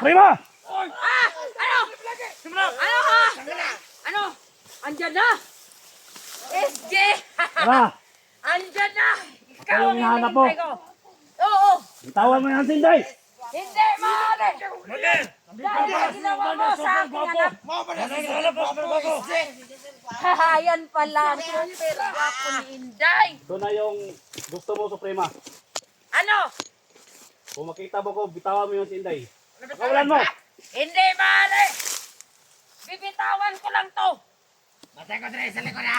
Prima! Ano ha? Ano? Andyan na? SJ! Tara! Andyan na! Ikaw Ano yung hinahanap mo? hinihintay ko. Oo! Bitawan mo yan, Sinday! Hindi, maaari! Dahil sa ginawa mo sa aking anak. Yan pala ang super gwapo ni Inday. Ito na yung gusto mo, Suprema. Ano? Kung makita mo ko, bitawan mo yung Sinday. Pakawalan mo! Hindi, maaari! Bibitawan ko lang to.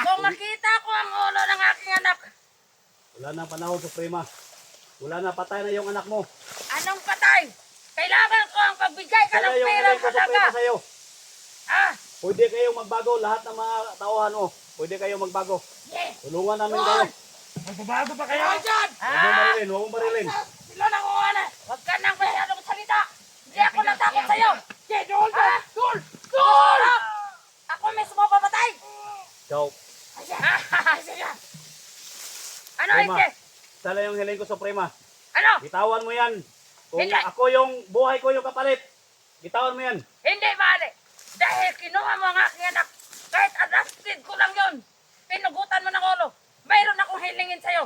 Kung makita ko ang ulo ng aking anak. Wala na panahon, Suprema. Wala na, patay na yung anak mo. Anong patay? Kailangan ko ang pagbigay ka Sana ng yung pera hiling ko, halaga. Suprema, sa'yo. Ah, Pwede kayong magbago, lahat ng mga tauhan mo. Pwede kayong magbago. yes. Tulungan namin kayo. Magbabago pa kayo? Dyan! Huwag mong marilin, huwag mong marilin. Sila nang uwana. Huwag ka nang masyadong salita. Hindi ako natakot sa'yo. Dol! Dol! Dol! Ako mismo pamatay. Ikaw, Sige. Ano Suprema. hindi? Sana yung hiling ko, Suprema. Ano? Bitawan mo yan. Kung Hindi. ako yung buhay ko yung kapalit, bitawan mo yan. Hindi, maaari. Dahil kinuha mo ang aking anak. Kahit adopted ko lang yun. Pinugutan mo ng ulo. Mayroon akong hilingin sa'yo.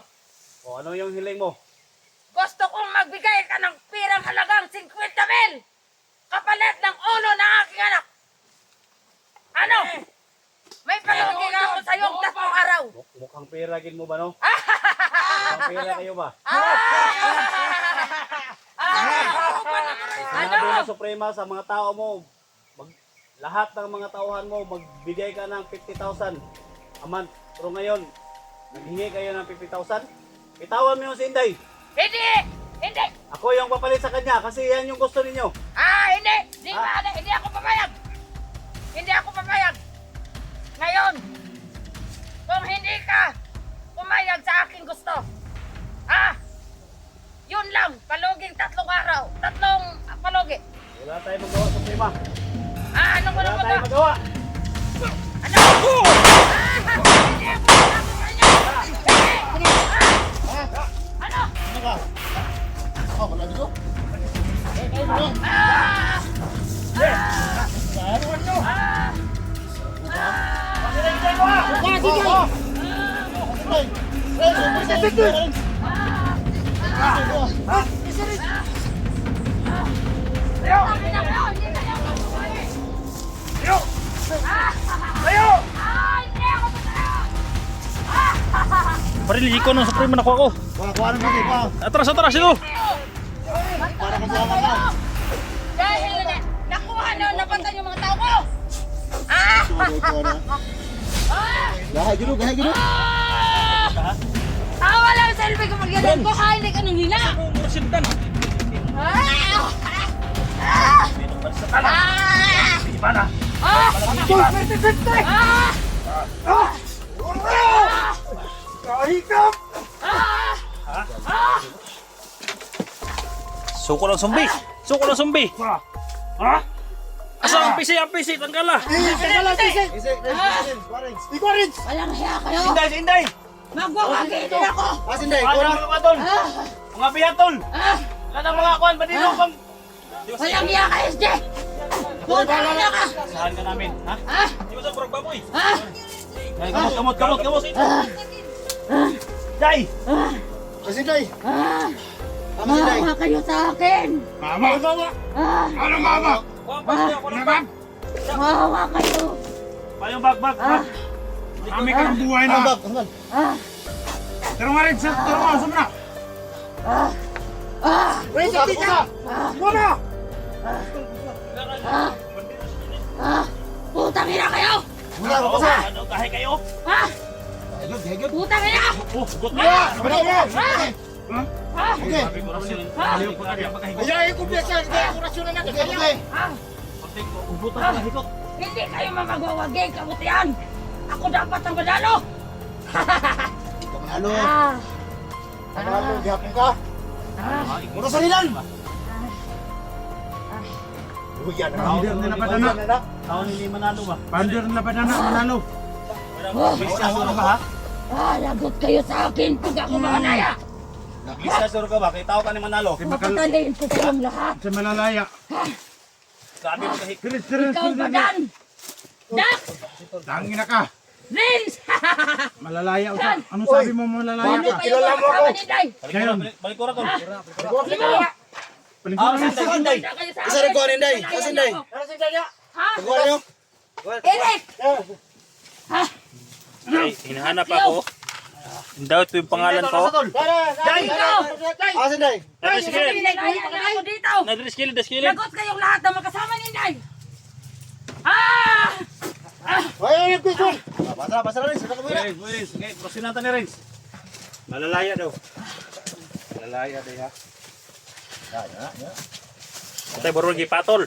O ano yung hiling mo? Gusto kong magbigay ka ng pirang halagang 50,000 kapalit ng ulo ng aking anak. Ano? May palugin ako sa iyong 3 araw. Mukhang piragin mo ba, no? Mukhang pira kayo ba? Sinabi Ano? ng Suprema sa mga tao mo, lahat ng mga tauhan mo, magbigay ka ng 50,000 a month. Pero ngayon, naghingi kayo ng 50,000. Bitawan mo yung si Inday. Hindi! Hindi! Ako yung papalit sa kanya kasi yan yung gusto ninyo. Hindi! Hindi, maaari. Hindi ako papayag! Hindi ako papayag! Ngayon, kung hindi ka pumayag sa aking gusto, yun lang, paluging 3 araw, 3 palugi. Wala tayong magawa, Suprema. Anong Wala wala tayong mo magawa. Ano? Hindi ako papayag sa kanya! Hindi! Ano? Ako na dito? Parili ko ng Suprema nakuha ko. Kuha na dito pa. Atras ito. Para kasama ka. Dahil nakuha na napatan yung mga tao ko! Kuha na. Gahay gino, gahay gino. Wala ang selfie ko magyanan ko, hindi ka nang nila! Kahikap! Suko ng zombie. Suko ng zombie. Ha? Asa ang PC? Ang PC, tangkala. Ikaw rin! Walang hiya kayo! Inday. Magwawagi din ako! Asin day, Ano kuha. mga tol? Mga bihatol. Wala mga kuhan, badino kang... Walang hiya ka, SJ! Puta ka ka! Saan ka namin, ha? Di ba sa burog baboy? Ha? Ay, kamot. Day! Asin day. Asin day. Mawa kayo sa akin! Mama! Mama! Ano mama? Mawa kayo! Payong bag. Kami ka ng buhay na. Pero nga rin, pero nga, saan na? Wait, sa tika! Muna! Putang ina kayo! Muna, kapasa! Ano, kahit kayo? Ha? Higod, higod. Putang ina! Oh, sugot Muna! Muna! Okay. Ayayin ko biya siya, hindi ako rasyonan na. Okay. Ubutan ka na hikot. Hindi kayo mamagwawagi, kabutihan! Ako dapat ang manalo! Ano? Ano, gihapon ka? Muna sa nilan! Uyan na. Pander nila ba dana? Taon hindi manalo ba? Pander nila ba dana? Manalo. Bisa suro ka ba? Lagot kayo sa akin pag ako makanaya! Bisa suro ka ba? Kaya tao ka ni manalo. Papatalayin ko kayong lahat! Sa malalaya. Grabe mo kahit. Ikaw ba Dan? Dan! Tangin na ka. Rins! Malalaya o Dan! Ano sabi mo malalaya Ano ka? kayo mga kasama ni Day? Balik ko ra kon. Sino? Ah, Sinday. Isa rin ko rin Day. Sinday. Ha? Eric! Ay, hinahanap ako. Daw ito yung pangalan ko. Day! Asan Day? Ako dito! Nadriskilid, daskilid. Lagot kayong lahat na magkasama ni Day! Ah! Ay, picture. Basta rin. Sila ka muna. Rins, okay, proceed natin ni Rins. Malalaya daw. Malalaya Day ha. Tay borong gipatol.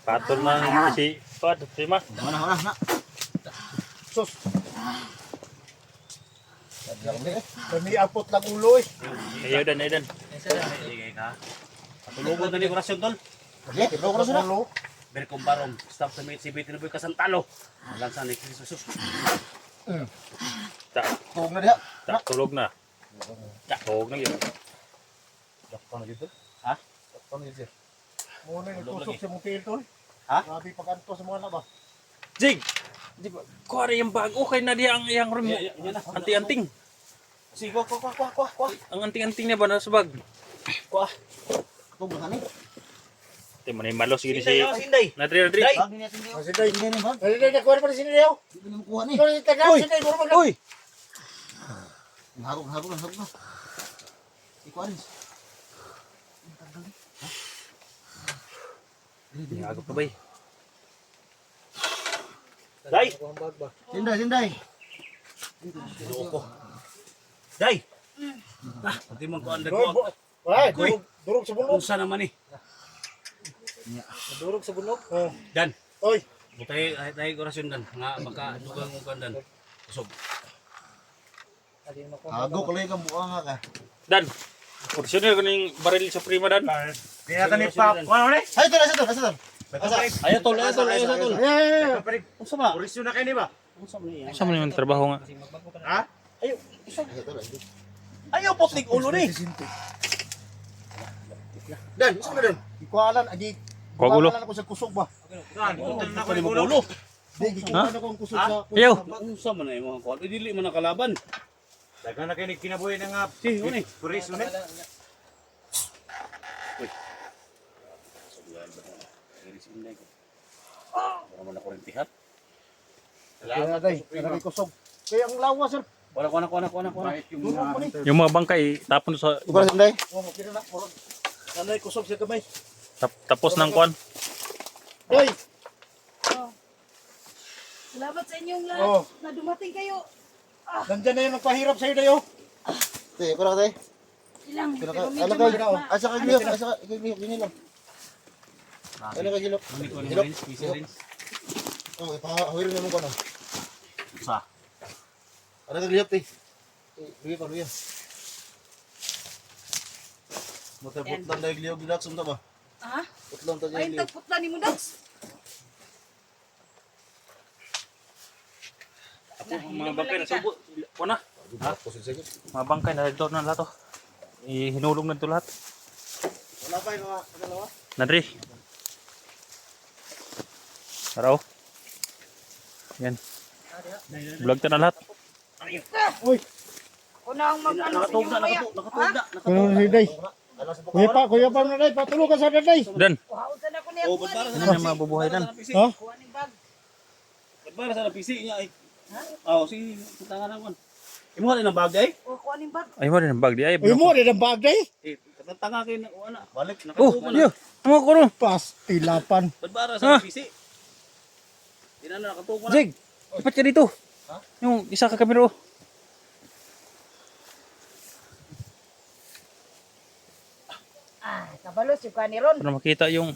Patol na si Pad, si Ma. Mana. Sus. Kami apot lang ulo eh. Ayaw dan, ayaw dan. Sige ka. Patulugon na ni korasyon tol. Sige, pero ko na ulo. Ber kumbarom, stop sa may sibit ni boy kasantalo. Lansan ni Jesus. Tak, Tug na diha. tak tulog na. Tak tulog na yun. Dakpan na dito. Ha? Dakpan na dito. Muna yung Tulog tusok lagi. sa mong tiltol. Ha? Grabe pag-anto sa mga na ba? Jig! Di ba? Kuha yung bago kay na diya ang iyang remo. Yan na. Anting-anting. Sige, kwa. Ang anting-anting niya ba na sa bag? Kwa. Tug na ni. Ito mo na yung malo. Sige Sinday, si... Sinday. Nadri. Bag ni natin diyo. Kasi Day. Day nakuha pa si Day. Hindi mo kuha ni. Uy. Uy. Hagok na. Ikuha rin. Agap na ba eh? Day. Sinday. Loko. Day. Pati man ko under ko. Ay, Uy. durog sa bulog. Unsa naman ni? Durog sa bulog. Oh. Dan. Oy. Butay tayo korasyon dan. Nga baka dugang ukan dan. Usog. Hagok lang kang buka nga ka. Dan! Porsyonil ko ng baril sa prima Dan. Di natin ni Pap. Ano ni? Ay, ito. Ayo tol. Ay. Unsa ba? Orisyon na kayo ni ba? Unsa man ni? Saan mo naman trabaho nga? Ha? Ayaw potlig ulo ni. Dan, isa na dan. Ikualan, adi. Kuwagulo. Ikualan ako sa kusog ba? Dan, Unsa man ni ulo? Di, ikualan ako ang kusog sa... Ayaw! Unsa man ay mga kuan? Dili man nakalaban. Dagan na kayo kinabuhi na nga. Si, uni. Puris, uni. Wala man ako rin tihat. Kaya day, kanang kusog. Kaya ang lawas, sir. Wala ko na. Durog mo ni. Yung mga bangkay, tapon sa... Ikualan sa day? Oo, kira na. Kanay kusog siya kamay. Tapos ng kuan. Day! Salamat sa inyong lahat Oh. na dumating kayo. Nandyan na yung nagpahirap sa'yo, day, oh. Tay, ikualan ka, tay. Ilang Kira pero ka, medyo ala ka, ma- asa ka gilok, gini lang. Ala ka gilok. Gilok. Oh, ipahawirin naman ko na. Sa. Ala ka gilok, tay. Luya. Motor-putlan na yung gilok, gilok, sumta ba? Ha? Putlan tayo Ay, yung gilok. tagputla ni mo, Dax. Mga bangkay na subo. Kuan na. Ha? Mga bangkay na dito na lahat. Hinulog na ito lahat. Wala pa yung mga dalawa? Nadri. Araw. Yan. Vlog ta na lahat. Uy! Kuna ang mag-ano sa inyo mamaya. Ano si Day? Kuya pa na Day, patulog ka sa Day. Dan. Kuhausan ako niya. Oh, kuha para ni- Ano yung mabubuhay dan? Ha? kuha ni bag. Para sa PC niya ay. Oh, sige, tangan naman. Imo na bag day? O, kuha ni bag. Ay mo rin ang bag di ay. Uy mo, rin ang bag Day. Eh, tanga kay na ana. Balik Oh, nakatuman. yo. Ano ko no? Pas, tilapan. Para sa PC. Di na nakatuman. Jig. Dapat ka dito. Yung isa ka kamera. Kabalos yung kaniron. Para makita yung...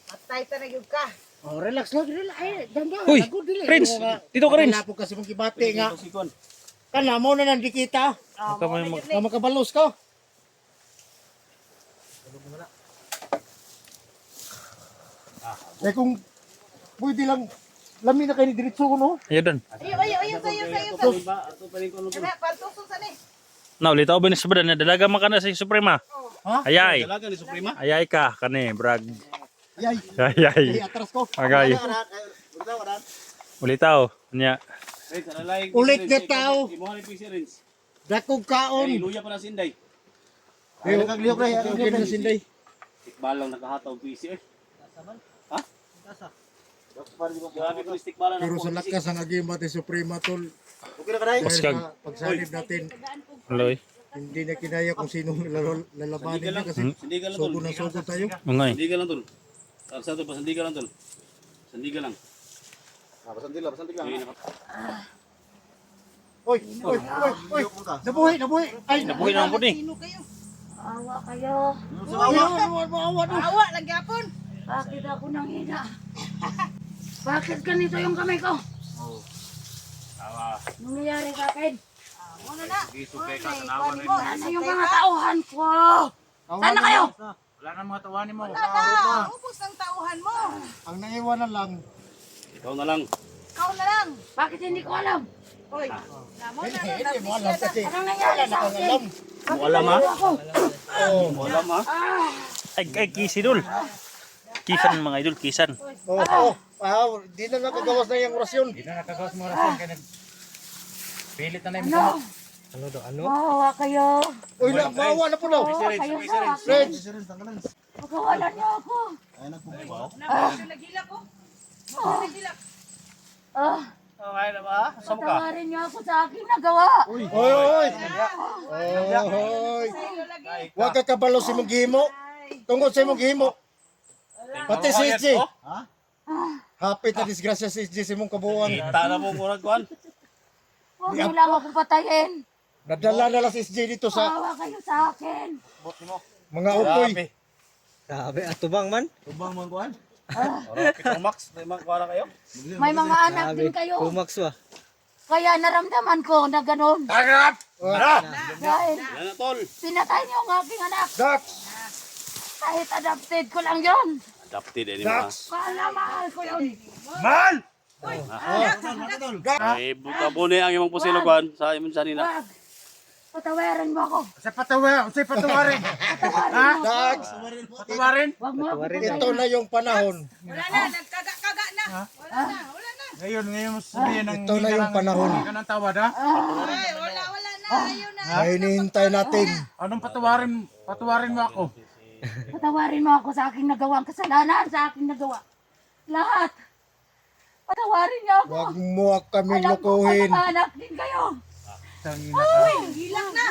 Matay ta na yun ka. Oh, relax lang, relax. Ay, ganda. Uy, Prince. Dito ka rin. Wala po kasi mong kibati nga. Sikon. Kana mo na nandi kita. Ah, Baka mo may na mag- yun Na makabalos ka. Eh kung pwede lang lami na kayo ni diretso ko no. Ayo dan. Ayaw, sayo. Ba ato pa rin ko Kana, pantuso sa ni. Now, litaw ba ni sa badan na dalaga man ka na sa Suprema? Oh, Ayay. Dalaga ni Suprema. Ayay ka kani brag. Yay. Ayay. Atras ko. Agay. Waran. Ulitaw. Nya. Ulit na tao. Imo ni PC Rins. Dakog Ay kaon. luya pa na sinday. Ay, nakaglihok na. Nakaglihok na sinday. Tikbalang nakahataw PC eh. Ha? Grabe ko istikbalan Pero ng sa lakas ang agimat ni Suprema tol. Okay na ka na. Dahil Paskag. sa pagsanib natin, Aloy. hindi na kinaya kung sinong lalabanin niya kasi Sandigan lang tol. sugo na sugo tayo. Ungay. Sandigan lang tol. Sa to pasandigan lang tol. Sandigan lang. Basandig lang. Okay, naka- Oy. Nabuhi. Ay, Nabuhi naman po ni. Awa kayo. Awa lang yapon. Bakit ako nangina? Bakit ganito yung kamay ko? Nangyayari sa akin? Muna na. Sana yung mga tauhan ko? Sana kayo? Wala na mga tawanin mo. Tama. Ubus ang tauhan mo. Ang naiwanan lang, Ikaw na lang. Ikaw na lang. Bakit hindi ko alam? Oy. Namo na lang. hindi mo alam kasi Anong nangyari sa akin? Mo alam ha? Ako. Mo alam ha? Ay kisi dul. Kisan mga idol, kisan. Oo. Di na nakagawas na yung orasyon. Hindi na nakagawas mo rasyon kaya pilit na yung Ano? Mahawa kayo. Uy, maawa na po daw. Mahawa kayo sa akin. Reds, Pagkawalan niyo ako. Nagila ko. Nagila. Okay na ba? Patawarin niyo ako sa aking nagawa. Oy. Huwag ka kabalo si mong gihimo. Tungkol sa mong gihimo. Pati si SG. Hapit na disgrasya si SG si mong kabuuan. Kita na mo murag kuan. Huwag niyo lang ako patayin. Nadala na lang si SG dito sa Mahawa kayo sa akin. mga ukoy. Tubang mo kuan. Pitong max, may kuan kayo. May mga anak din kayo. Kaya naramdaman ko na ganun. Dahil Yan na tol. pinatay niyo ang aking anak. Dax! Kahit adopted ko lang yon. Adapted eh mga. Dax! Mahal ko yun. Ay buta po ni ang imong pusilo kuan sa imong sanina. Wag. Patawarin mo ako. Sa patawarin. Patawarin mo ako. Dax! Patawarin. Wag mo ako Ito na yung panahon. Wala na. Nagkaga-kaga na. Wala na. Ngayon mo sabihin ng Ito na yung panahon. Hindi ka ng tawad ha? Ay, wala na. Ayaw na. Ay, hinihintay natin. Anong patawarin mo ako? Patawarin mo ako sa aking nagawang kasalanan, sa aking nagawa. Lahat. Patawarin niyo ako. Huwag mo kaming Alam ko lukuhin. mga anak din kayo. Gilang na.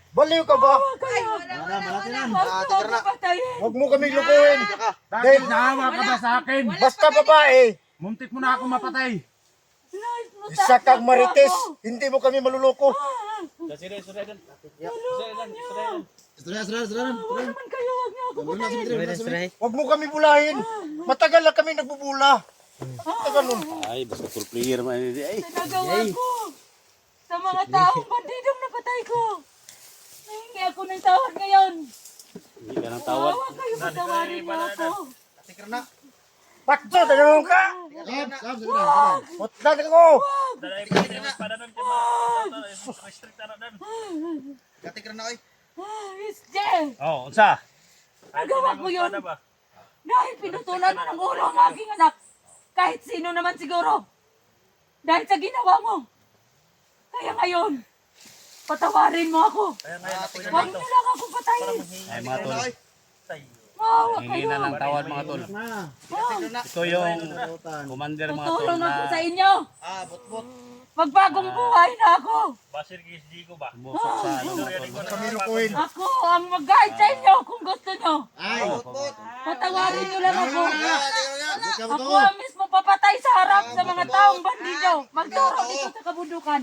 Baliw ka ba? Ay, wala. Huwag mo ako patayin. Huwag mo kaming lukuhin. Dahil nahawa ka ba sa akin? Basta babae, Muntik mo na ako mapatay. isa kang marites. Hindi mo kami maluloko. Huwag naman kayo, huwag niyo ako patayin. Huwag mo kami bulahin. Matagal na kami nagbubula. Matagal nun. Ay basta full player man ini ay. Nagawa ko sa mga taong bandidong napatay ko. Nahingi ako ng tawad ngayon. Hindi ka nang tawad. Huwag kayo patawarin niyo ako. Patso, tanong ka. Putlan ko. Isje, Oh, unsa? nagawa ko yun. Dahil pinutulan mo ng ulo ang aking anak. Kahit sino naman siguro. Dahil sa ginawa mo. Kaya ngayon, patawarin mo ako. Huwag niyo lang ako patayin. Ay mga tol. Maawa Hingi kayo. na lang tawad mga tol. Ito yung commander mga tol Tutulong na ako sa inyo. Magbagong buhay na ako. musok sa ano mga tol. Kami lukuhin. Ako ang mag-guide sa inyo kung gusto nyo. Patawarin nyo lang ako. Ako ang mismo papatay sa harap sa mga taong bandido. Magturo dito sa kabundukan.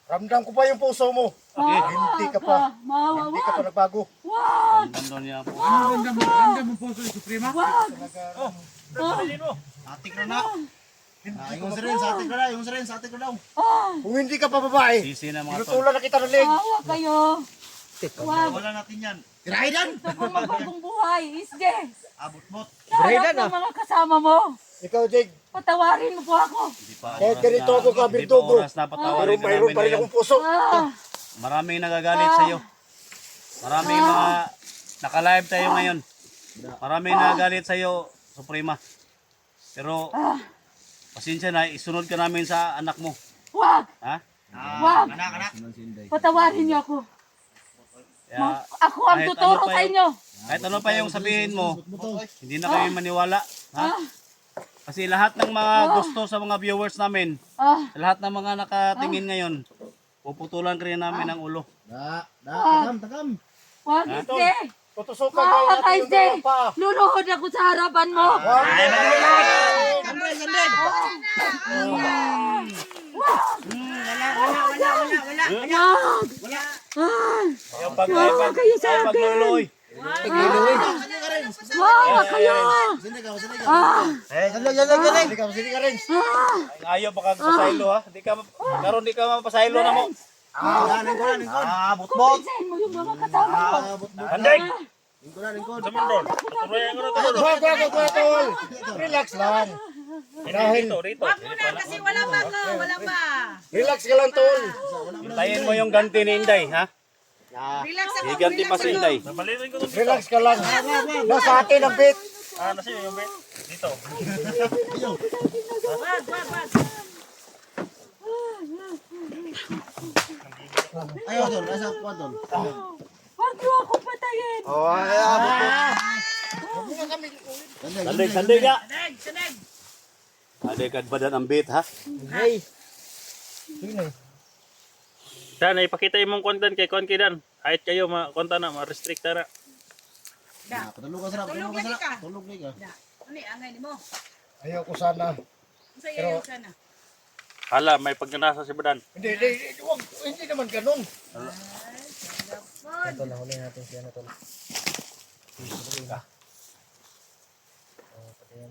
Ramdam ko pa yung puso mo. Hindi ka pa. Maawa, Hindi ka pa wag. nagbago. Wag. Bandon niya po. Ramdam mo po sa Suprema? Wag. Kung hindi ka pa babae, Sisi na mga tol. tinutulan na kita ng leg. Maawa kayo. Wag. Tirahidan. Gusto ko magbagong buhay. Isje. Lahat ng mga kasama mo. Ikaw, Jake. Patawarin mo po ako. Di pa Kahit oras ganito na- ako di pa kabirdugo. oras na Pero patawarin ka mayroon namin pa rin ngayon. akong puso. maraming nagagalit sa iyo. Maraming mga naka-live tayo ngayon. Maraming nagagalit sa iyo, Suprema. Pero pasensya na, isunod ka namin sa anak mo. Wag! Ha? Wag! Patawarin niyo ako. Kaya, Ako ang kahit tuturo ano pa sa yung- inyo. kahit ano pa yung sabihin mo, hindi na kami maniwala. Ha? Kasi lahat ng mga gusto sa mga viewers namin, Ah, lahat ng mga nakatingin ngayon, puputulan ka rin namin ang ulo. Takam. wag, SJ! Tutusukan Wag, tayo natin yung SJ! dalawang paa. Luluhod ako sa harapan mo. Yung pag kayo sa akin. pagluloy. Wag kayo! Hindi ka, hindi ka rin. Ayaw baka pasaylo ha. Di ka karon di ka mapasaylo na mo. Butbot. Pinsahin mo yung mga kasama ko. Anday. Wag, tol. Relax lang. Dahil, Wag mo na kasi wala pa ko. Wala pa. relax ka lang, tol. Hintayin mo yung ganti ni Inday ha. Relax ako. Iganti pa si Inday. Relax ka lang. Nasa atin ang bit. Ayaw, tol. Asa ko, tol. Wag niyo ako patayin. Sanday, sanday ka. Saneg, saneg. Aday kad badan ang bit ha. Sana ipakita imong content kay Konkidan. Kahit kayo ma-konta na, ma-restrict na. Patulog ka sarap. Tulog lagi ka. Tulog lagi ka. Da. Ano angay ni mo? Ayaw ko sana. Sa iyo sana. Hala, may pagnanasa si Badan. Hindi naman ganun.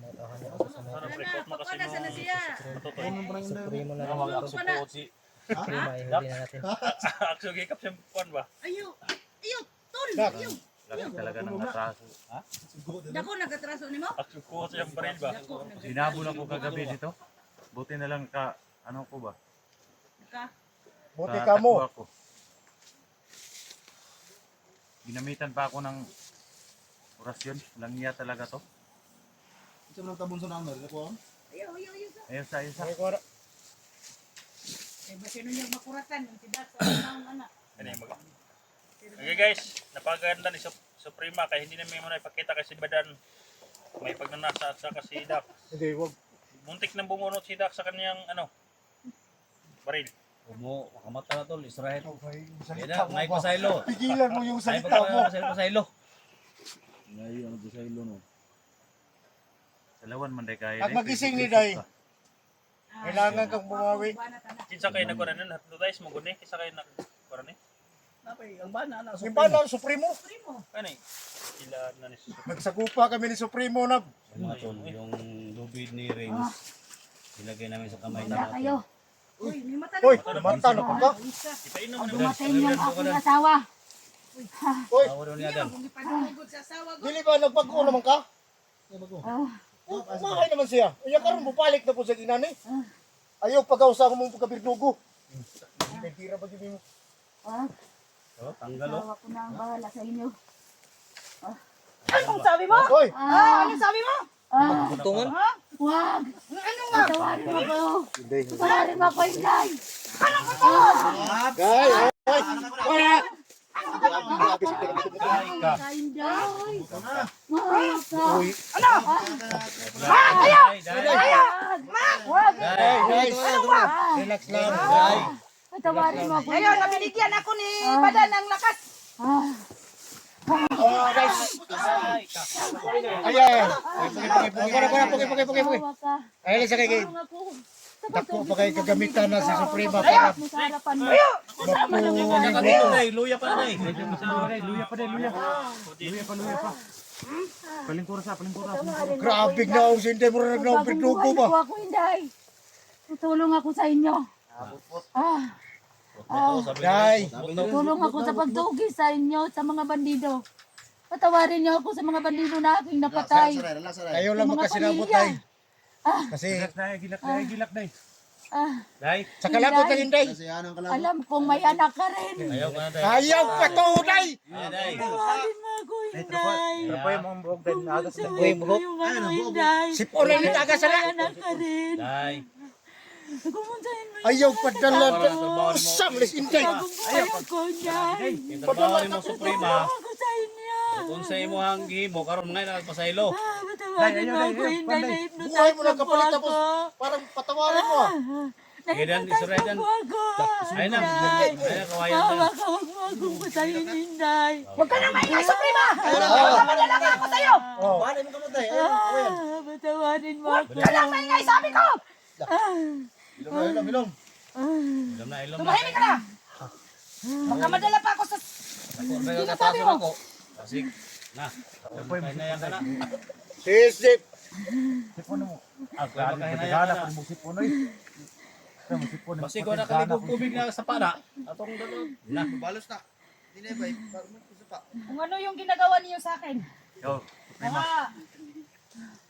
Report mo kasi Ano sana siya? Mag-aksupot si Akso gikap siya kuan ba? Ayo. Ayo, tol. Dak. Ayo. Lagi talaga ng atraso. Dako nagatraso nimo? Akso ko siya baril ba? Hinabol ako kagabi dito. Buti na lang ka, ano ko ba? Ka. Buti ka mo. Katakbo ako. Ginamitan pa ako ng orasyon. Langya talaga to. Ito lang tabon sa number. Ako. Ayo, ayo, ayo. Ayos sa ayos sa. Eh ba sino niyang makuratan yung sidas sa ang anak. Ano yung mag- Okay guys, napaganda ni Suprema kaya hindi namin muna ipakita kasi Badan may pagnanasa at saka si Dak. Hindi, wag. Muntik nang bumunot si Dak sa kanyang baril. Umo, makamata na tol, Israel. Okay, Kaya salita na, mo may ba? pasaylo. Pigilan mo yung Ay, salita mo. pasaylo. Ngayon, ano sa ilo no? Salawan man day kaya. Pag magising ni Day, kailangan kang bumawi. Kinsa kayo nagkuran nun? Hypnotize mo guni? Kinsa kayo nagkuran ni? Napay, ang bana na Yung bala, Supremo. Ano eh? Sila na ni Suprema. Nagsagupa kami ni Supremo na. yung lubid ni Rings. Ilagay namin sa kamay Wala kayo. Uy, may mata Hoy, mata na ka ba? Ipainom mo naman. Dumating yung aking asawa. Hoy, Tawag ni Adam. Kung ipanugod sa asawa ko. dili ba nagbago naman ka? Umahay naman siya. Iya karon bupalik na po sa ginani. Ayaw pag-ausa mo mong pagkabirdugo. Mentira ba yun mo? Tanggal oh. Asawa ko na ang bahala sa inyo. Anong sabi mo? Hoy, Anong sabi mo? Tungan? Wag! Ano nga? Patawarin mo ako. Patawarin mo ako, Inday. gay, hoy. Hoy. Inday. Mahal ka. Wag! Guys, relax lang. Patawarin mo ako. Ngayon, nabinigyan ako ni Badan ng lakas. Oh, guys. Ayan. Pugi. Asawa ka. Ayun sa kay. Tulong ako. Dako pa kay kagamitan na si Suprema para Mo sa harapan mo. Dito Day, luya pa na Day. Luya pa. Palingkura sa. grabe na ang sinde mo rin na birdugo ba? Bago ako, Inday. Tutulong ako sa inyo. Gay. Tulong ako sa pagtugi sa inyo, sa mga bandido. Patawarin niyo ako sa mga bandido na aking napatay. Relax, relax. Kayo lang Mga magkasinabot pamilya. ay. Kasi Gilak na. Day, Sa kalabot ka Inday. Nasiyahan ka lang. Alam kong may anak ka rin. ayaw ka na day. Ayaw pa to, Day. Ayan, day. Tawarin mo ako, Inday. Pero yung mga buhok din agas na. Kung gusto yung ano, Inday. Sipon na nito aga May sara. anak ka rin. Day. Kumuntahin mo Ayaw pa dala. Trabaho mo. Samlis Inday. yung buhay ko, Inday. Yung trabaho ni mo Suprema, Ako sa inyo. kung sa imo ang gihimo, karon ngayon nagpasaylo. Patawarin mo ako, Inday. Buhay mo lang Na-hypnotize na po kapalit ako. tapos parang patawarin mo. Idan, Na-hypnotize Israel, na po ako. Ay na, Inday. ay na, kawayan Bawa na. ka, huwag mo akong patayin, Inday. Huwag ka nang maingay, Suprema! Oo. Napadala nga ako sa'yo! Oh. Paano mo ka mo, Day? Ayun, ayun. Patawarin mo ako. Huwag ka nang maingay, sabi ko! Ilong na, ilong. Ilom na, ilom na. Tumahimik ka na! Baka madala pa ako sa... Sinasabi mo. Kasi, na. Kaya ka na. Sisip. Sipon mo. Ah, Kaya grabe, makahinaya pagkagana ka na. kung musipon oy. Kaya musipon. Basi ko nakalibog tubig na sa pana. Atong dalog. Na. Balos na. Hindi na ba? Bago mo isa pa. Kung ano yung ginagawa niyo sa akin. Yo, Suprema.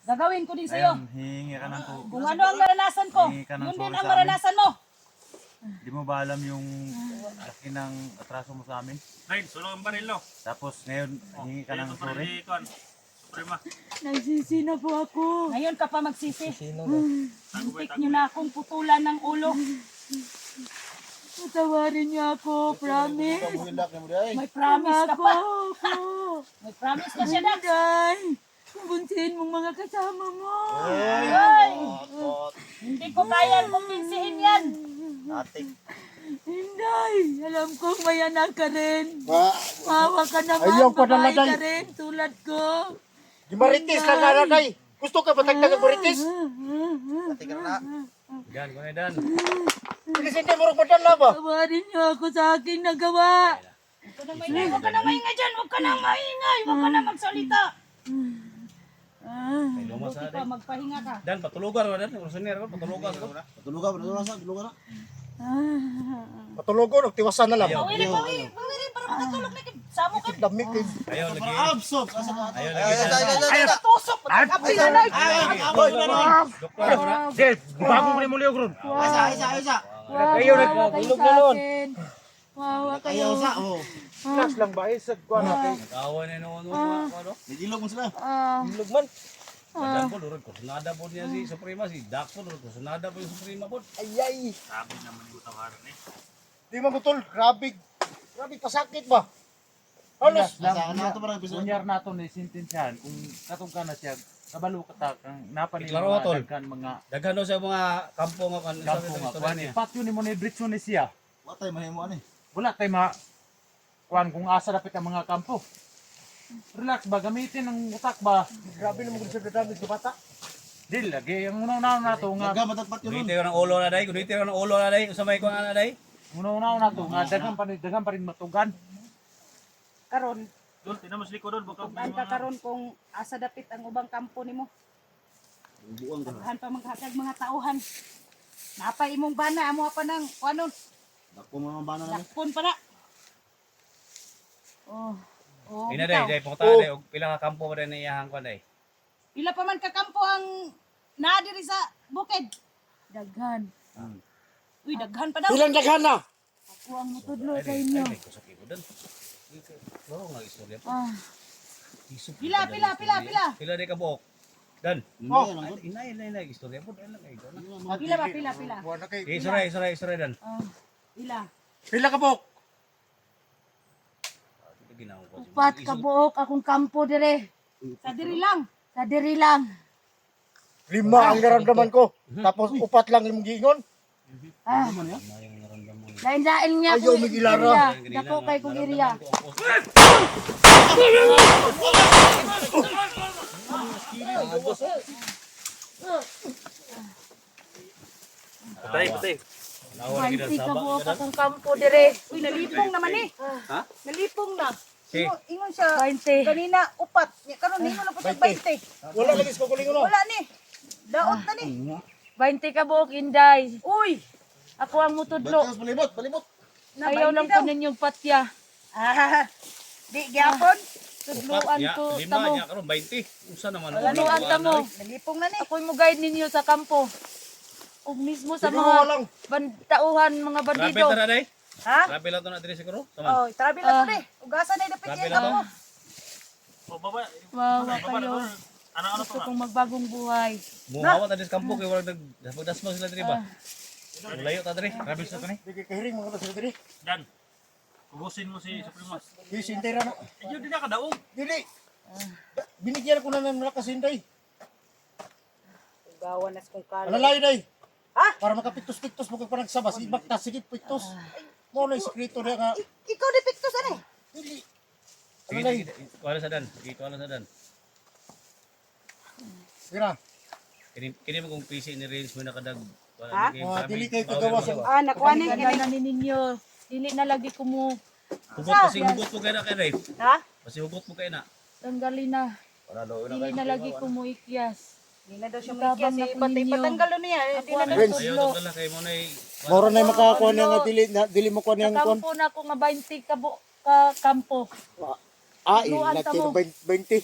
Gagawin ko din sa'yo. Ayun, hihingi ka ng to. Kung ano ang maranasan ko, Hingi ka ng yun din sorry ang sa maranasan mo. Di mo ba alam yung laki ng atraso mo sa amin? Rain, sulong ang baril, no? Tapos ngayon, hingi ka ng Ito pa sorry. rin, Kon. Suprema. Nagsisi na po ako. Ngayon ka pa magsisi. Muntik nyo na akong putulan ng ulo. Patawarin niyo ako, promise. Hilak na mo, Day. May promise ka Ako, pa. ako. May promise ka siya, Dax. Inday, kumbunsihin mong mga kasama mo. Ay! Hindi ko kaya kumbinsihin yan. Inday, alam kong may anak ka rin. Ma, Mawa ka naman, Ayaw pa babae talaga. ka rin, tulad ko. di maritis lang na Day. Gusto ka ba tagdag ang maritis? Dan, kung dan. Pinisinte mo rin padala ba? Tawarin niyo ako sa aking nagawa. Huwag ka nang maingay, huwag ka nang maingay dyan. Huwag ka nang maingay. Huwag ka nang magsalita. Ilom mo sa Buti pa, magpahinga ka. Dan, patulugan mo dan. Ursunir ko, patulugan ko. Patulog ka, patulog na. Patulugo, nagtiwasan na lang. Bawirin para makatulog na. Samo ka. Dami kay. Ayaw lagi. Absob! Asa ka? Ayaw lagi. Ay, Tusok. Magkakapi na lang. Doktor ako na. Sige, bago mo ni muli og ron. Isa. Ayaw nagulog na nun. Mawa kayo. Relax lang ba? Isag ko na kay. Nag-awa na noon. Ano? Nagilog mo sila. Lugman. Madam po, durod ko. Sunada po niya si Suprema. Si Dak po, durod ko. Sunada po yung Suprema po. Ayay. Sabi naman yung tawaran, eh. Di magutol. Grabe. Grabe pasakit ba? Halos. Nasa ano ito parang episode? Kunyar nato ni sintensyahan kung katong ka na siya kabalo ka ta kang napan ni Iklaro, tol. daghan mga Daghan daw sa mga kampo nga kan. kampo nga kuan patyo ni mo ni britso ni siya. Watay, mahimo ano eh. Wala tay ma kuan kung asa dapat ang mga kampo. Relax ba gamitin ang utak ba? Grabe naman kung sa dadami sa bata. Dil lagi ang una nato nga Nagamat at patyo nun. Kuniti ko ng ulo na day. Kuniti ko ng ulo na day. Usamay ko na day. una nato nga daghan pa rin matugan. Karon, Doon, tinamos liko doon. Baka may anta mga... karon kung asa dapit ang ubang kampo nimo. Buang ka na. Daghan pa maghatag mga tauhan. Napay imong bana amo pa nang kuanon. Dako mo mga bana na. Dakpon pa na. Oh. Oh, Ina bitaw. day. Day, punta day. Og pila ka kampo ba day na iyahang ko day. Pila pa man ka kampo ang naa diri sa bukid. Daghan. Uy, daghan pa daw. Ilang daghan na? Ako ang mutudlo sa inyo. Ay, kusok ko dan. Laro nga istorya po. Isok. Pila. Pila day ka buok. Dan. Oh. Inay istorya po. Dahil lang kayo. Pila ba, pila. Wala kay.Isuray dan. Pila. Pila ka po? Ginawa ko. Upat ka buok akong kampo dire. Sa diri lang. Sa diri lang. 5 ang naramdaman ko. Tapos 4 lang yung giingon. Lain-lain niya Ayaw, kung Migilara. iriya. Dako kay kong iriya. Patay. Manti ka buok akong kampo dire. Uy, nalipong naman eh. Ha? Nalipong na. Si. Ingon siya. 20. Kanina, upat. Karon ningon na po sa 20. Wala lagi sa kulingon no. Wala ni. Daot na ni. 20 ka buok, Inday. Uy. Ako ang mutudlo. Batas, palimot. Ayaw lang ko ninyong patya. Ah, di gyapon. Tudluan ko Lima tamo. niya karon 20. Unsa naman? Tudluan tamo. Nalipong na ni. Ako'y mo guide ninyo sa kampo. ug mismo sa Siguro mga lang. tauhan, mga Grabe bandido. ta na day. Ha? Grabe lang to na diri siguro. Taman. Oh, travel na to eh. Ugasan na dapat Grabe yan lang to. ako. O, baba. Wawa Baba na kayo. to. Ano to Gusto na? kong magbagong buhay. Muhawa ta dis kampo kay wala nagdasmo sila diri ba. Layo ta diri. Grabe sa to ni. Di kay kahiring mga sa diri. Dan. Kugusin mo si Suprema. Di sintera na. Ayun, di na kadaog. Dili. Binigyan ko na ng malakas hinday. Ugawan na kung kala. Alalay day. Ha? Para makapitos-pitos mo kung panagsabas. Ibak ta sige pitos. Mo na sekreto niya nga. Ikaw di piktos ano eh. Dili. Sige, sige. Kuha sa dan. Sige, kuha sa dan. Gira. Kini mo kung PC ni Range mo nakadag. Ha? Dili kay kagawa sa Nakuhanin ka Ganda na ninyo. Dili na lagi ko mo Hugot kasi hugot mo kay na kay Ray. Ha? Kasi hugot mo kay na. tanggalin na. Para do Dili na lagi ko mo ikyas. Hindi na daw siya Tabang makikyas. na ko ninyo. Ipatanggal niya. Hindi Ako na ang Friends. Ayaw tudlo. to kay mo nay. Moro na makakuha niya nga dili mo kuha niya nga kuha. Kampo na ako nga 20 ka kampo. Ah, Luan ilaki ta mo. ng 20.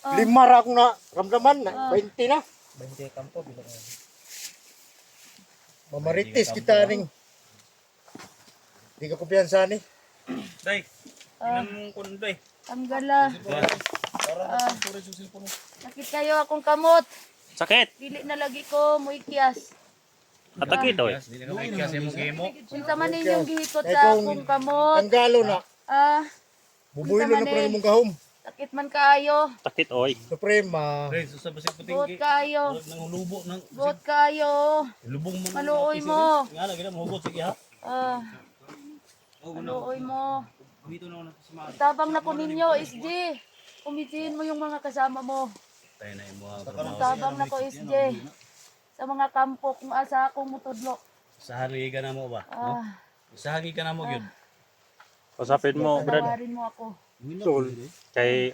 Ah. Lima ra akong na ramdaman na 20 na. 20 kampo bilang. Mamaritis kita ning. Di ka kumpiyansa ni. Day. Ilang kun day. Tanggala. Sakit kayo akong kamot. Sakit. Dili na lagi ko mo ikyas. Atakit oy. Dili ka kay kasi mo gihimo. Unsa man ninyong gihikot Kay sa kung- akong kamot. Tanggalo na. Ah, Bubuhilo na pala mong gahom. sakit man kaayo. Takit oy. Suprema. Range sa basig puting. Buot kaayo. Nang lubo nang Buot kaayo. lubong mo. Maluoy mo. Nga na gina mo hugot sige ha. Ah, maluoy mo. Dito na ako sa mga. Tabang na ko ninyo, SJ. Kumitiin mo yung mga kasama mo. Tayo na imo. Tabang na ko, SJ. Sa mga kampo kung asa akong mutudlo. Sa hangi ka na mo ba? No? Ah, Sa hangi ka na mo gyud. Usapin mo, Brad. patawarin mo ako. Tol. Kay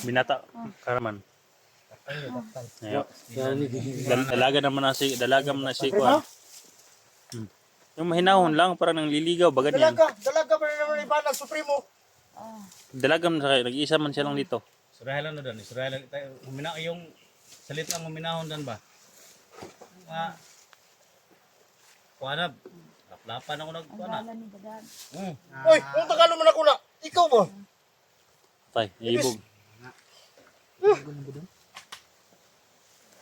binata karaman. Ayo. Dalaga naman na si Kwan. Yung mahinahon lang para nang liligaw bagad yan. Dalaga pa rin naman ibanag Supremo. Ah, Dalagam sa nag-iisa man siya lang dito. Surahan lang na doon. Surahan lang tayo. Humina yung salit ang huminahon dan ba? Mga kuanab. Laplapan ako nagkuana. ang ni Badan. Oy, kung Tagalog man ako na. Ikaw ba? Tay, ibog.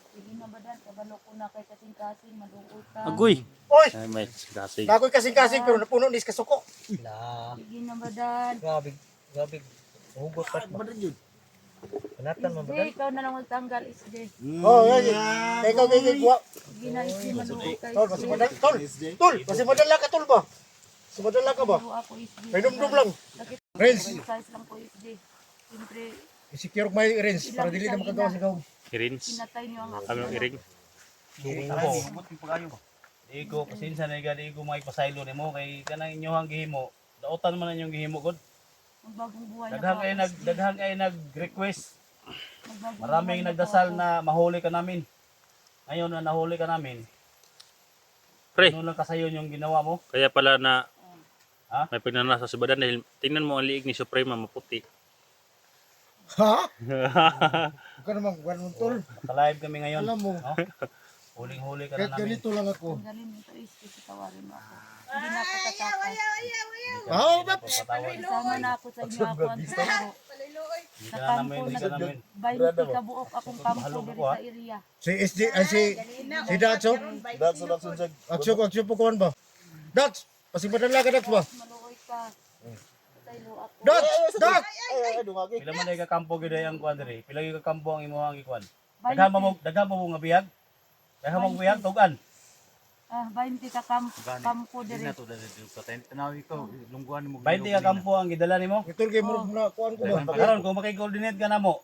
Sige na Badan, kabalo ko na kay kasing-kasing, maluoy ka. Agoy. Oy, Ay, may gasig. nakoy kasing-kasing pero napuno ni kasuko. Sige na Badan. Grabe. Hugot pa. Panatan mo SJ, ikaw na lang magtanggal, SJ. Oh, ay. Ikaw kay kuha. Sige na, SJ, maluoy ka, Tol, SJ. basi madala, tol, basi madala ka tol ba? Basi madala ka ba? Maluoy ako, SJ. May dumdum lang. Sakit Friends. size lang ko, SJ. Siyempre, I-secure my range para dili na makagawa sa gawin. Irins. pinatay niyo ang ako. Ano iring? Ako, hugot yung pagayo ba? Igo, pasinsa na igali igo mga ipasaylo nimo kay kanang inyohang gihimo. Dautan man inyong gihimo god. Magbagong buhay na Daghang kay nag-request. Magbagong Maraming buhay na nagdasal ako. na mahuli ka namin. Ngayon na nahuli ka namin. Pre, Ano lang kasayon yung ginawa mo? kaya pala na Ha? may pagnanasa sa badan dahil tingnan mo ang liig ni Suprema maputi. Ha? Ikaw naman, ganun tol. Naka-live kami ngayon. Alam mo, No? Huling-huli ka kahit na namin. ganito lang ako. Tanggalin mo ito, SJ, tawarin mo ako. Hindi na ako tatakas. Oh, bap! Isama na ako sa inyo ako ang siguro. Hindi Sa ka na namin, kampo, hindi ka namin. 20 kabuok akong kampo diri sa area. Si SJ, ay si Dacho. Aksyo po kuhan ba? Dax, pasi madala ka Dax ba? Maluoy ka. Pataylo ako. Dax! Pila man ay kakampo gid ang kuan diri. Pila gyud kakampo ang imong ikuan. 20 Daghan mo nga bihag. Daghan mo bihag tugan. 20 ka kampo diri. 20 ka kampo ang gidala nimo. Ito kay mo na kuhan ko ba? Karon kung makikoordinate ka namo.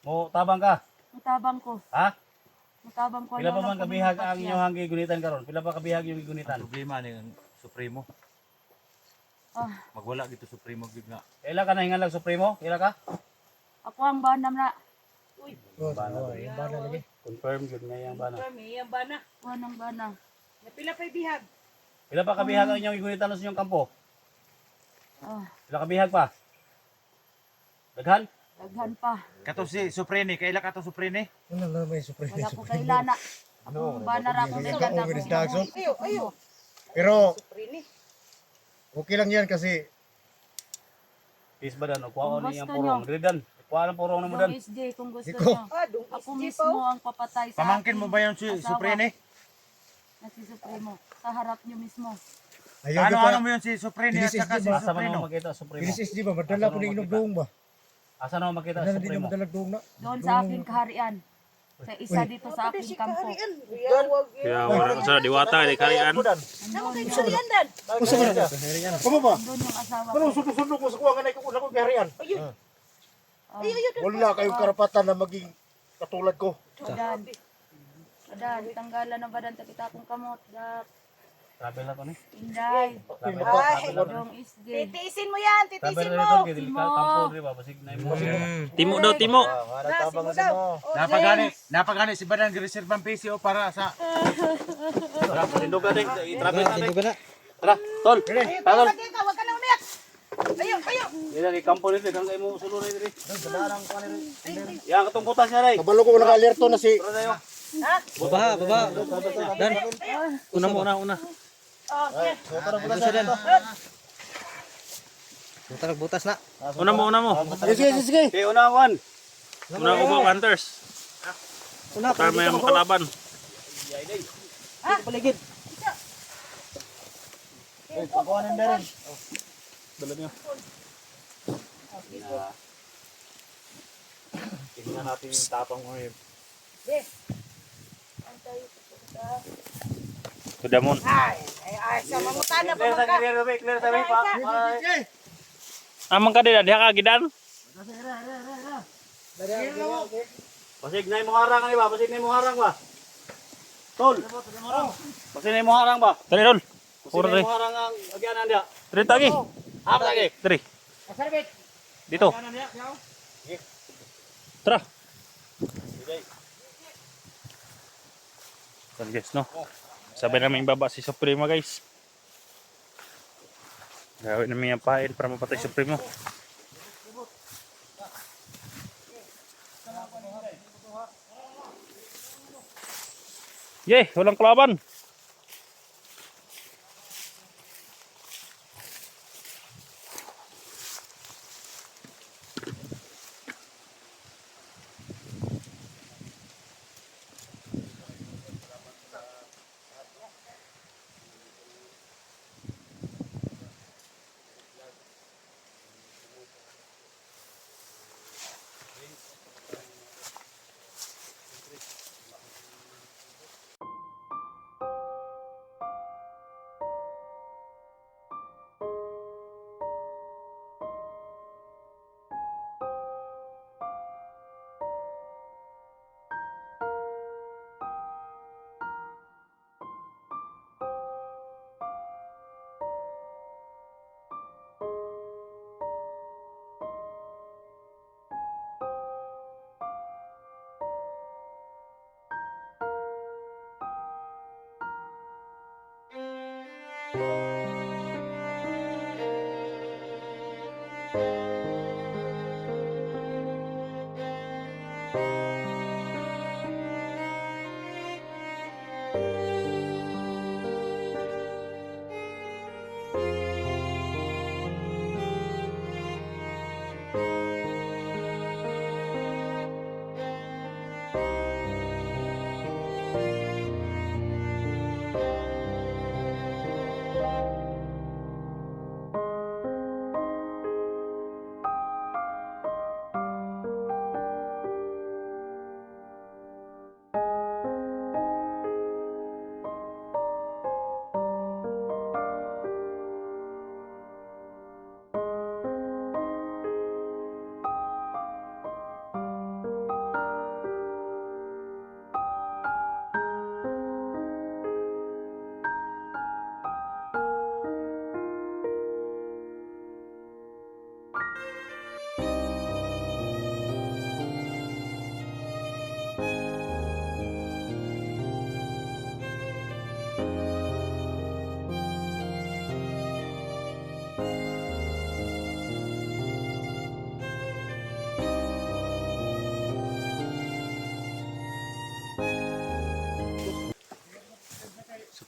Mo tabang ka. Mutabang ko. Ha? Mutabang ko. Pila pa ano man lang kabihag kung ang inyong gigunitan karon? Pila pa kabihag yung gigunitan? Problema ni Supremo. Ah, Magwala gito Supremo gid nga. Ila ka na hingalag supremo? Ila ka? ako ang banam na. Oh, bana lagi. Confirm gyud nga yang bana. Ako ang banam. Pila pa kabihag ang inyong gigunitan sa inyong kampo? Ah, Pila kabihag pa? Daghan? Daghan pa. Kato si Suprene, kaila kato Suprene. Ano na may surprise? Wala ko kailana. Ako bana ra ko sa ganda ko. Dagson. Ayo. Pero okay lang yan kasi Peace ba dan? Kuha ko Kung niyang gusto purong. Dili dan. Kuha ng purong na mo dan. Dong SJ kung gusto Ikaw. nyo. Ako mismo ang papatay sa Pamangkin aking mo ba yung si asawa Suprene? na si Supremo. Sa harap nyo mismo. ayaw Ano pa. ano mo yung si Suprene at Kinis saka si SG ba? Asa man Supreno? mo makita Supremo? Kinis SG ba? Madala po na inog doong ba? Asa na mo makita Madala din Supremo? na madalag doong na. Doon sa aking kaharian. Sa isa dito sa aking kampo. Kaya wala sa diwata di karian. Nandun yung, Usa ba na? Kamo ba? nandun yung asawa Ano ko. sundok-sundok mo sa kuha nga na ikaw ko garian? Oh, Wala kayong karapatan na maging katulad ko. Badan. Badan. Tanggalan ng badan. Takita akong kamot. Dak. Travel na to ni. Inday. Dong SJ. Titiisin mo yan, Travel titiisin na mo. to kay kampo diri ba basig na mo. Timo daw, timo. Napagani, napagani si Badan reserve ang PCO para sa Tara, tindog na din. Travel na din. Tara, tol. Tol. Huwag ka nang umiyak. Ayo. Dili ni kampo diri kang imo sulod diri. Sadarang ko ni. Yang katong butas niya ray. Kabalo ko naka-alerto na si Tara dayo. Baba. Dan. Una. Una mo. Sige. Okay, una one. Una mo ba hunters? Para may makalaban. Dala niyo. Tingnan natin yung tapang mo eh. Tudamon. Ay, sa mamutana pa Clear ka. clear sa pa. Amang ka din, diha ka gidan. Basig na mo harang ni ba? Basig na mo harang ba? Tol. Basig na mo harang ba? Dali ron. Basig Puro na dali. mo harang ang agyanan dia. Dali tagi. Apa lagi? Dali. Dito. Tara. So guys, no? Sabay namin baba si Supremo guys. Gawin namin yung pain para mapatay si Supremo. Yeh, walang kalaban.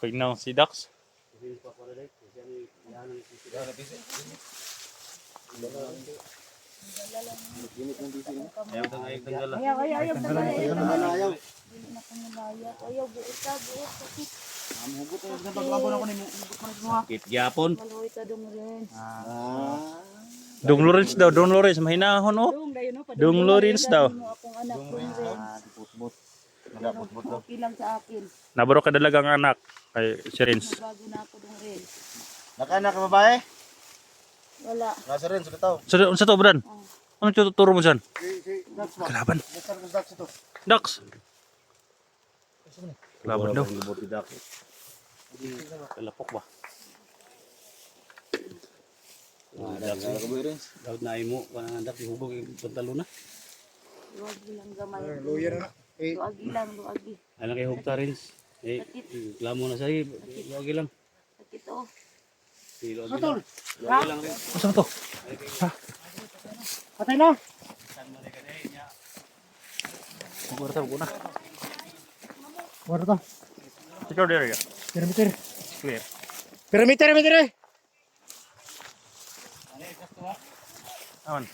Kugnaw si Dax. Ayaw tanggal. Ayaw, tagay. Ayaw. Dili na ko nilaya. Ayaw, buot ka. Sakit gyapon. Maluoy ka dong rin. Dong Lawrence daw, Dong Lawrence. Mahinahon oh. Dong, dayo no. Dong Lawrence daw. Mo akong anak dong rin. Okay lang sa akin. Nabaro ka dalagang anak kay si Renz. Bago na ako dong rin. Nakanak ka babae? Wala. Nasa rin, sa kataw. Unsa to, Bran? Ano tuturo mo dyan? Kalaban. Bukar ko Dax ito. Dax. Kalaban daw. Kalapok ba? Dapat na imo kanang andak ihubog yung pantalo na. Luwagi lang gamay. Lawyer na. Luwagi lang, luwagi. Ano kay hugta rin? Reklamo na sa'yo. Luwagi lang. Sakit oh. Luwagi lang. Luwagi lang rin. Asa to? Patay na. Magwarta ko na. Wala to. Ikaw dere ya. Perimeter. Clear. Perimeter. Aman.